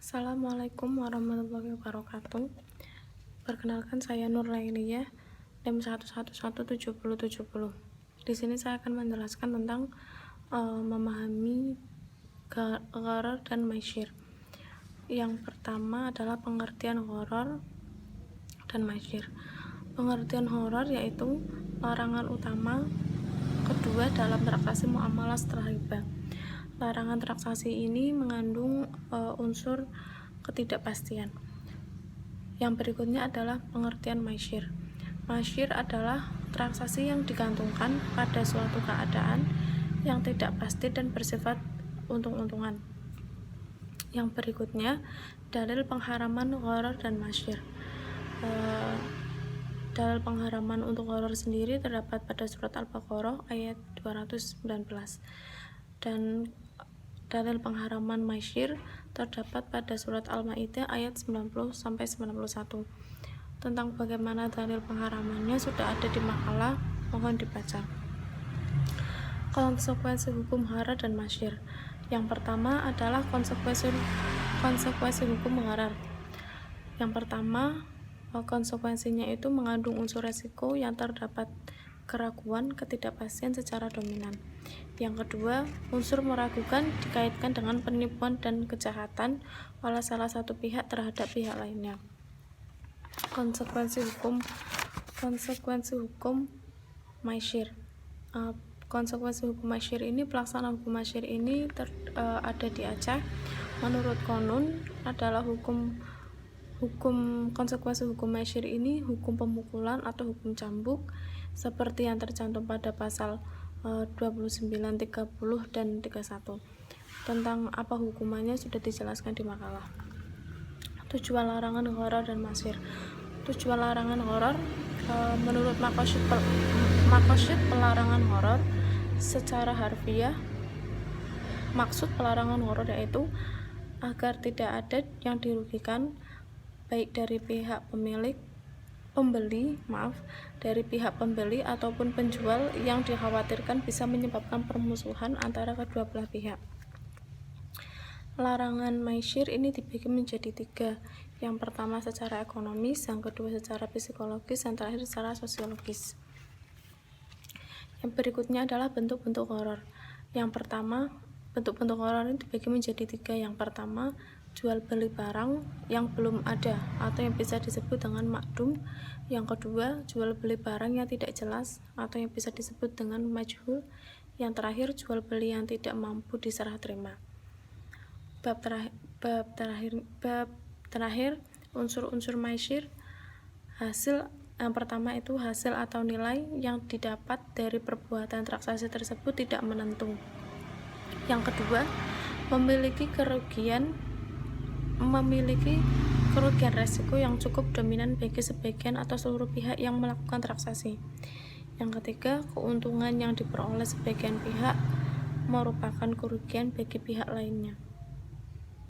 Assalamualaikum warahmatullahi wabarakatuh. Perkenalkan, saya Nur Lailiyah, NIM 1117070. Di sini saya akan menjelaskan tentang memahami gharar dan maisir. Yang pertama adalah pengertian gharar dan maisir. Pengertian gharar yaitu larangan utama kedua dalam transaksi muamalah setelah riba. Larangan transaksi ini mengandung unsur ketidakpastian. Yang berikutnya adalah pengertian maisir. Maisir adalah transaksi yang digantungkan pada suatu keadaan yang tidak pasti dan bersifat untung-untungan. Yang berikutnya, dalil pengharaman gharar dan maisir. Dalil pengharaman untuk gharar sendiri terdapat pada surat Al-Baqarah ayat 219, dan dalil pengharaman maisir terdapat pada surat Al-Maidah ayat 90-91. Tentang bagaimana dalil pengharamannya sudah ada di makalah, mohon dibaca. Konsekuensi hukum gharar dan maisir. Yang pertama adalah konsekuensi hukum gharar. Yang pertama, konsekuensinya itu mengandung unsur resiko yang terdapat keraguan, ketidakpastian secara dominan. Yang kedua, unsur meragukan dikaitkan dengan penipuan dan kejahatan oleh salah satu pihak terhadap pihak lainnya. Konsekuensi hukum maisir. Konsekuensi hukum maisir ini, pelaksanaan hukum maisir ini ada di Aceh. Menurut Konun adalah konsekuensi hukum maisir ini hukum pemukulan atau hukum cambuk seperti yang tercantum pada pasal 29, 30, dan 31. Tentang apa hukumannya sudah dijelaskan di makalah. Tujuan larangan gharar dan maisir. Tujuan larangan gharar menurut Maqasid pelarangan gharar secara harfiah, maksud pelarangan gharar yaitu agar tidak ada yang dirugikan baik dari pihak dari pihak pembeli ataupun penjual yang dikhawatirkan bisa menyebabkan permusuhan antara kedua belah pihak. Larangan maisir ini dibagi menjadi 3. Yang pertama secara ekonomis, yang kedua secara psikologis, dan terakhir secara sosiologis. Yang berikutnya adalah bentuk-bentuk gharar. Yang pertama, bentuk-bentuk gharar ini dibagi menjadi 3. Yang pertama, jual beli barang yang belum ada atau yang bisa disebut dengan makdum. Yang kedua, jual beli barang yang tidak jelas atau yang bisa disebut dengan majhul. Yang terakhir, jual beli yang tidak mampu diserah terima. Bab terakhir, unsur-unsur maisir. Hasil yang pertama itu hasil atau nilai yang didapat dari perbuatan transaksi tersebut tidak menentu. Yang kedua, memiliki kerugian resiko yang cukup dominan bagi sebagian atau seluruh pihak yang melakukan transaksi. Yang ketiga, keuntungan yang diperoleh sebagian pihak merupakan kerugian bagi pihak lainnya.